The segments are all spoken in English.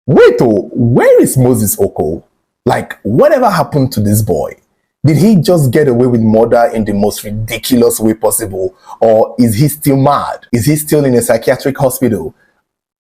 Wait, oh, where is Moses Oko? Like, whatever happened to this boy? Did he just get away with murder in the most ridiculous way possible? Or is he still mad? Is he still in a psychiatric hospital?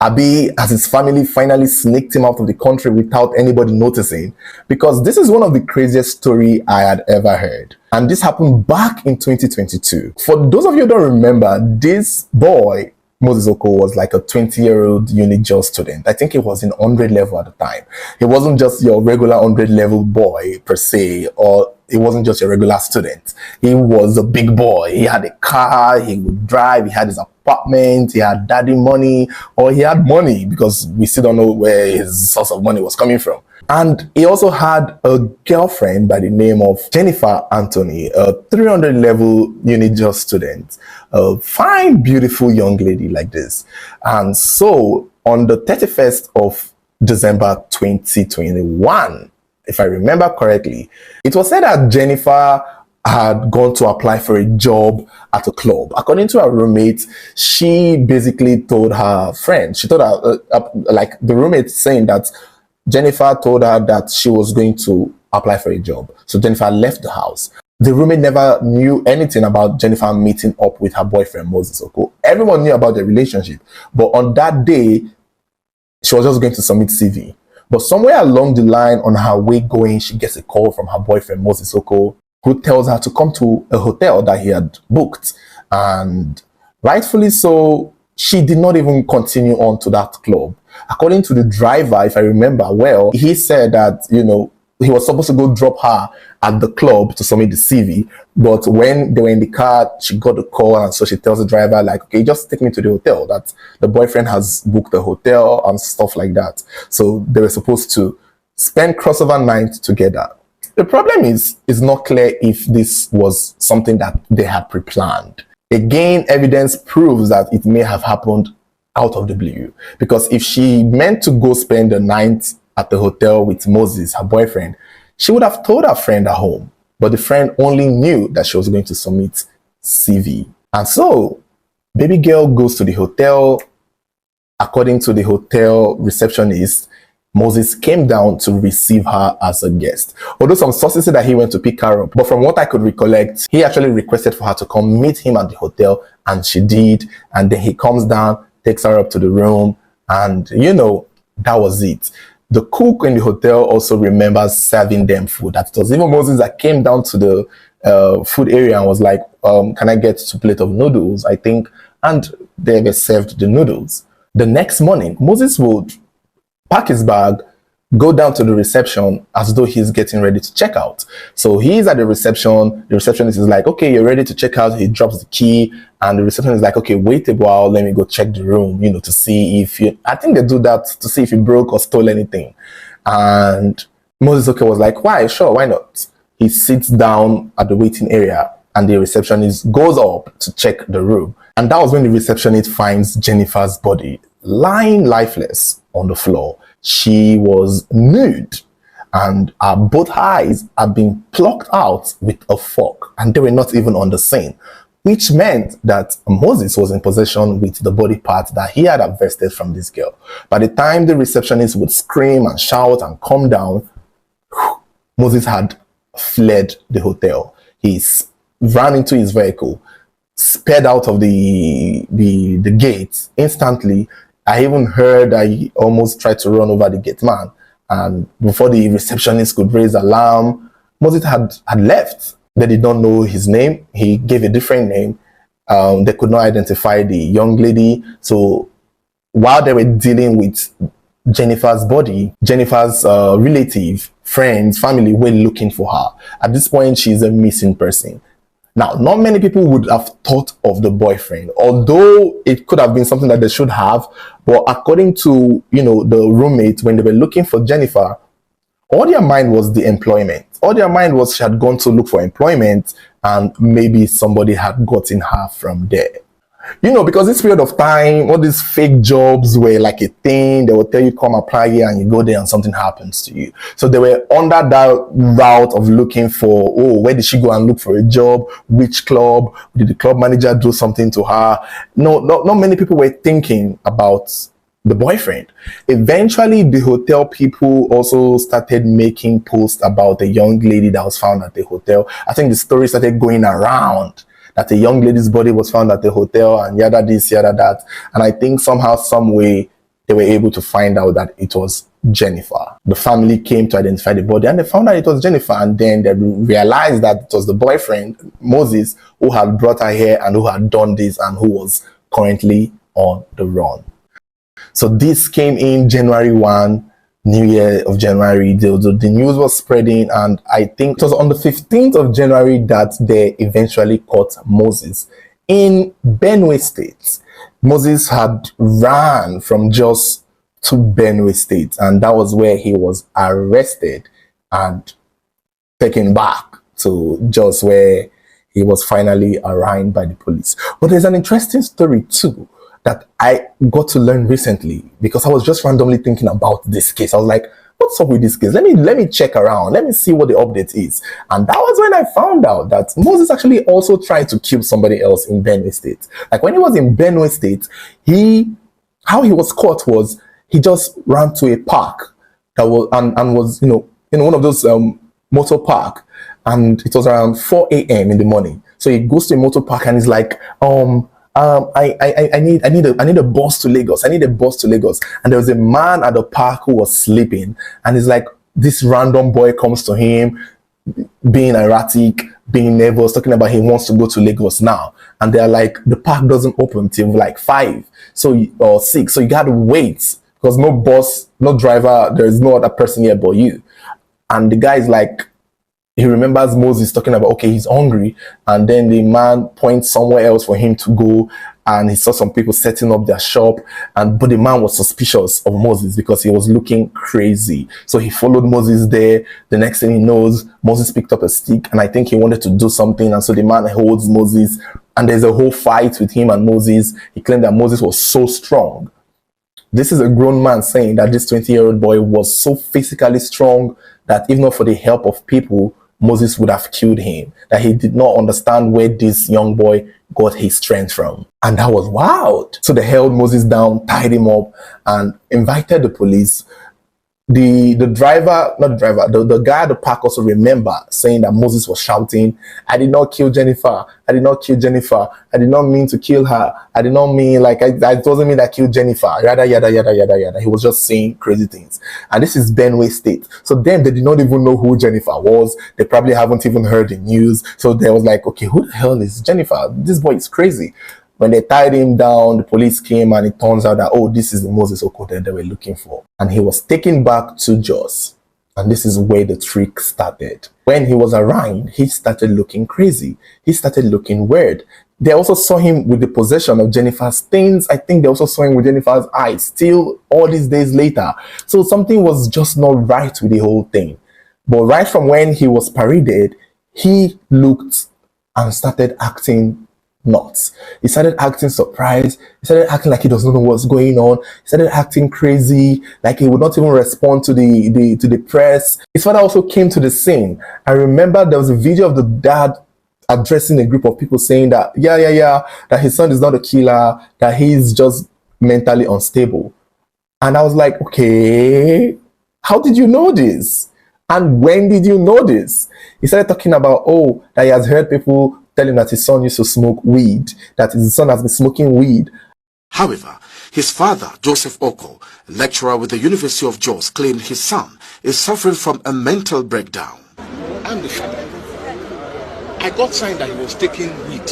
Abi, has his family finally sneaked him out of the country without anybody noticing? Because this is one of the craziest story I had ever heard. And this happened back in 2022. For those of you who don't remember, this boy, Moses Oko, was like a 20-year-old uni JOS student. I think he was in 100 level at the time. He wasn't just your regular 100 level boy per se, or he wasn't just a regular student. He was a big boy. He had a car, he would drive, he had his apartment, he had daddy money, or he had money because we still don't know where his source of money was coming from. And he also had a girlfriend by the name of Jennifer Anthony, a 300 level uni JOS student, a fine, beautiful young lady like this. And so on the 31st of December 2021, if I remember correctly, it was said that Jennifer had gone to apply for a job at a club. According to her roommate, she basically told her friend, she told her, like the roommate saying that Jennifer told her that she was going to apply for a job. So Jennifer left the house. The roommate never knew anything about Jennifer meeting up with her boyfriend, Moses Oko. Everyone knew about their relationship. But on that day, she was just going to submit CV. But somewhere along the line, on her way going, she gets a call from her boyfriend, Moses Oko, who tells her to come to a hotel that he had booked. And rightfully so, she did not even continue on to that club. According to the driver, if I remember well, he said that, you know, he was supposed to go drop her at the club to submit the CV. But when they were in the car, she got a call, and so she tells the driver, like, okay, just take me to the hotel. That the boyfriend has booked a hotel and stuff like that. So they were supposed to spend crossover night together. The problem is, it's not clear if this was something that they had pre-planned. Again, evidence proves that it may have happened out of the blue. Because if she meant to go spend the night at the hotel with Moses, her boyfriend, she would have told her friend at home. But the friend only knew that she was going to submit CV. And so, baby girl goes to the hotel. According to the hotel receptionist, Moses came down to receive her as a guest. Although some sources say that he went to pick her up. But from what I could recollect, he actually requested for her to come meet him at the hotel, and she did. And then he comes down, takes her up to the room, and you know, that was it. The cook in the hotel also remembers serving them food. That it was even Moses that came down to the food area and was like, can I get 2 plates of noodles, I think? And they were served the noodles. The next morning, Moses would pack his bag, go down to the reception as though he's getting ready to check out. So he's at the reception. The receptionist is like, okay, you're ready to check out. He drops the key, and the receptionist is like, okay, wait a while, let me go check the room, you know, to see if you, I think they do that to see if you broke or stole anything. And Moses Oko was like, why? Sure, why not? He sits down at the waiting area, and the receptionist goes up to check the room. And that was when the receptionist finds Jennifer's body lying lifeless on the floor. She was nude, and both eyes had been plucked out with a fork, and they were not even on the scene, which meant that Moses was in possession with the body part that he had harvested from this girl. By the time the receptionist would scream and shout and come down, Moses had fled the hotel. He ran into his vehicle, sped out of the gate instantly. I even heard that he almost tried to run over the gate man. And before the receptionist could raise alarm, Moses had left. They did not know his name. He gave a different name. They could not identify the young lady. So while they were dealing with Jennifer's body, Jennifer's relative, friends, family were looking for her. At this point, she's a missing person. Now, not many people would have thought of the boyfriend, although it could have been something that they should have. But according to, you know, the roommate, when they were looking for Jennifer, all their mind was the employment. All their mind was she had gone to look for employment, and maybe somebody had gotten her from there. You know, because this period of time, all these fake jobs were like a thing. They would tell you, come apply here, and you go there and something happens to you. So they were under that route of looking for, oh, where did she go and look for a job? Which club? Did the club manager do something to her? No, not many people were thinking about the boyfriend. Eventually, the hotel people also started making posts about the young lady that was found at the hotel. I think the story started going around that a young lady's body was found at the hotel and yada this, yada that. And I think somehow, some way, they were able to find out that it was Jennifer. The family came to identify the body and they found out it was Jennifer, and then they realized that it was the boyfriend, Moses, who had brought her here and who had done this and who was currently on the run. So this came in January 1, New Year of January. The news was spreading, and I think it was on the 15th of January that they eventually caught Moses in Benue State. Moses had ran from Jos to Benue State, and that was where he was arrested and taken back to Jos, where he was finally arraigned by the police. But there's an interesting story too that I got to learn recently, because I was just randomly thinking about this case. I was like, what's up with this case? Let me check around. Let me see what the update is. And that was when I found out that Moses actually also tried to kill somebody else in Benue State. Like when he was in Benue State, how he was caught was he just ran to a park that was and was in one of those motor park, and it was around 4 a.m. in the morning. So he goes to a motor park and he's like, I need a bus to Lagos. I need a bus to Lagos. And there was a man at the park who was sleeping, and it's like this random boy comes to him, being erratic, being nervous, talking about he wants to go to Lagos now. And they're like, the park doesn't open till like 5 or 6, so you gotta wait because no bus, no driver, there's no other person here but you. And the guy's like, he remembers Moses talking about, okay, he's hungry. And then the man points somewhere else for him to go. And he saw some people setting up their shop. But the man was suspicious of Moses because he was looking crazy. So he followed Moses there. The next thing he knows, Moses picked up a stick. And I think he wanted to do something. And so the man holds Moses. And there's a whole fight with him and Moses. He claimed that Moses was so strong. This is a grown man saying that this 20-year-old boy was so physically strong that even for the help of people, Moses would have killed him, that he did not understand where this young boy got his strength from. And that was wild. So they held Moses down, tied him up, and invited the police. The guy at the park also remember saying that Moses was shouting, I did not kill Jennifer. I did not kill Jennifer. I did not mean to kill her. I did not mean it doesn't mean I killed Jennifer. Yada, yada, yada, yada, yada. He was just saying crazy things. And this is Benue State. So then they did not even know who Jennifer was. They probably haven't even heard the news. So they was like, okay, who the hell is Jennifer? This boy is crazy. When they tied him down, the police came, and it turns out that, oh, this is the Moses Okote they were looking for. And he was taken back to Jos. And this is where the trick started. When he was arraigned, he started looking crazy. He started looking weird. They also saw him with the possession of Jennifer's things. I think they also saw him with Jennifer's eyes, still all these days later. So something was just not right with the whole thing. But right from when he was paraded, he looked and started acting nuts. He started acting surprised. He started acting like he doesn't know what's going on. He started acting crazy, like he would not even respond to the press. His father also came to the scene. I remember there was a video of the dad addressing a group of people saying that, that his son is not a killer, that he's just mentally unstable. And I was like, okay, how did you know this? And when did you know this? He started talking about, that he has heard people tell him that his son used to smoke weed, that his son has been smoking weed. However, his father, Joseph Oko, a lecturer with the University of Jos, claimed his son is suffering from a mental breakdown. I'm the father. I got sign that he was taking weed.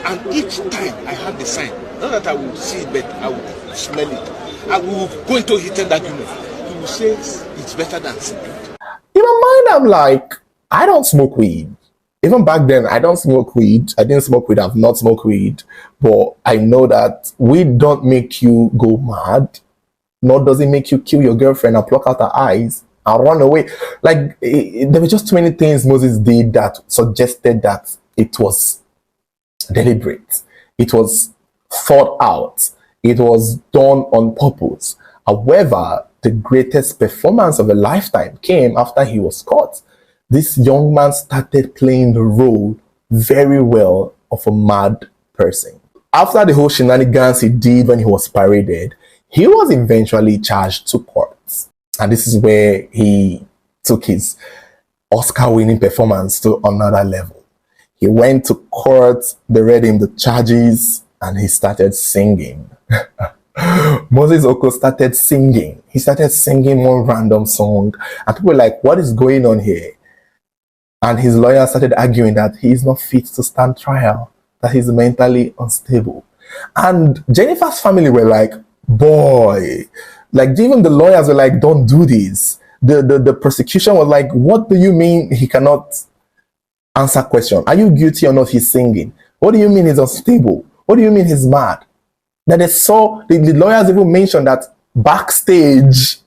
And each time I had the sign, not that I would see it, but I would smell it. I would go into heated argument. He would say it's better than cigarette. In my mind, I'm like, I don't smoke weed. Even back then, I don't smoke weed. I didn't smoke weed. I've not smoked weed. But I know that weed don't make you go mad. Nor does it make you kill your girlfriend and pluck out her eyes and run away. Like, there were just too many things Moses did that suggested that it was deliberate. It was thought out. It was done on purpose. However, the greatest performance of a lifetime came after he was caught. This young man started playing the role very well of a mad person. After the whole shenanigans he did when he was paraded, He was eventually charged to court. And this is where he took his Oscar-winning performance to another level. He went to court, they read him the charges, and he started singing. Moses Oko started singing. He started singing one random song, and people were like, what is going on here? And his lawyer started arguing that he is not fit to stand trial, that he's mentally unstable. And Jennifer's family were like, boy, like even the lawyers were like, don't do this. The prosecution was like, what do you mean he cannot answer question? Are you guilty or not? He's singing. What do you mean he's unstable? What do you mean he's mad? That they saw, the lawyers even mentioned that backstage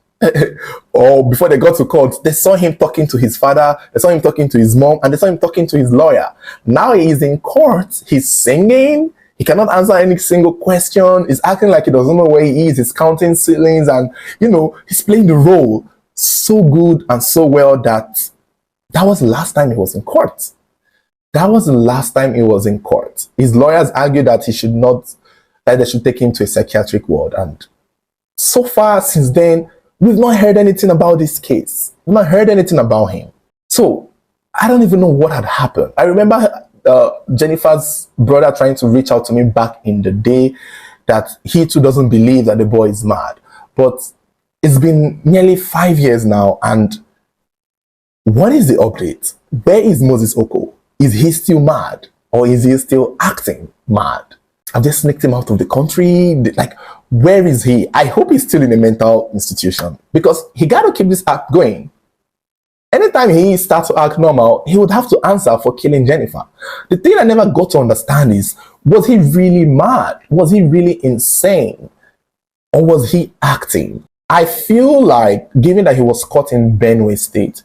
or before they got to court, they saw him talking to his father, they saw him talking to his mom, and they saw him talking to his lawyer. Now he is in court, he's singing, he cannot answer any single question, he's acting like he doesn't know where he is, he's counting ceilings, and he's playing the role so good and so well that was the last time he was in court. That was the last time he was in court. His lawyers argued that that they should take him to a psychiatric ward. And so far since then, we've not heard anything about this case. We've not heard anything about him. So I don't even know what had happened. I remember Jennifer's brother trying to reach out to me back in the day that he too doesn't believe that the boy is mad. But it's been nearly 5 years now, and what is the update? Where is Moses Oko? Is he still mad, or is he still acting mad? Have they sneaked him out of the country? Like, where is he? I hope he's still in a mental institution, because he got to keep this act going. Anytime he starts to act normal, he would have to answer for killing Jennifer. The thing I never got to understand is, was he really mad? Was he really insane? Or was he acting? I feel like, given that he was caught in Benue State,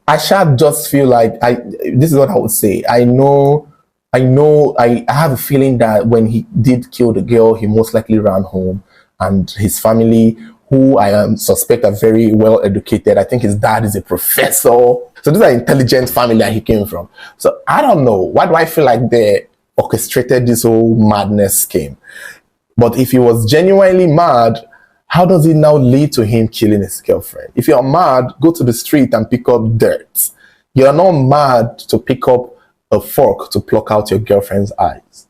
I shall just feel like, this is what I would say. I have a feeling that when he did kill the girl, he most likely ran home, and his family, who I suspect are very well educated. I think his dad is a professor. So these are intelligent family that he came from. So I don't know. Why do I feel like they orchestrated this whole madness scheme? But if he was genuinely mad, how does it now lead to him killing his girlfriend? If you're mad, go to the street and pick up dirt. You're not mad to pick up a fork to pluck out your girlfriend's eyes.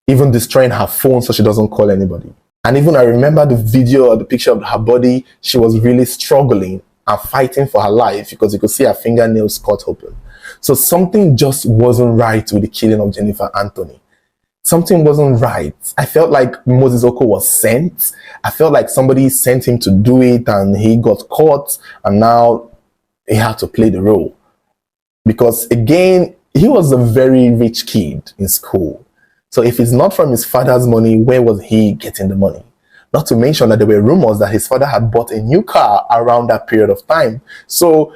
Even destroying her phone so she doesn't call anybody. And even I remember the video or the picture of her body, she was really struggling and fighting for her life because you could see her fingernails cut open. So something just wasn't right with the killing of Jennifer Anthony. Something wasn't right. I felt like Moses Oko was sent. I felt like somebody sent him to do it and he got caught and now he had to play the role. Because again, he was a very rich kid in school. So if it's not from his father's money, where was he getting the money? Not to mention that there were rumors that his father had bought a new car around that period of time. So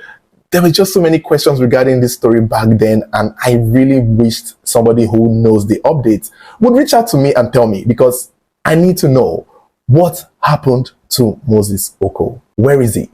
there were just so many questions regarding this story back then, and I really wished somebody who knows the updates would reach out to me and tell me, because I need to know what happened to Moses Oko. Where is he?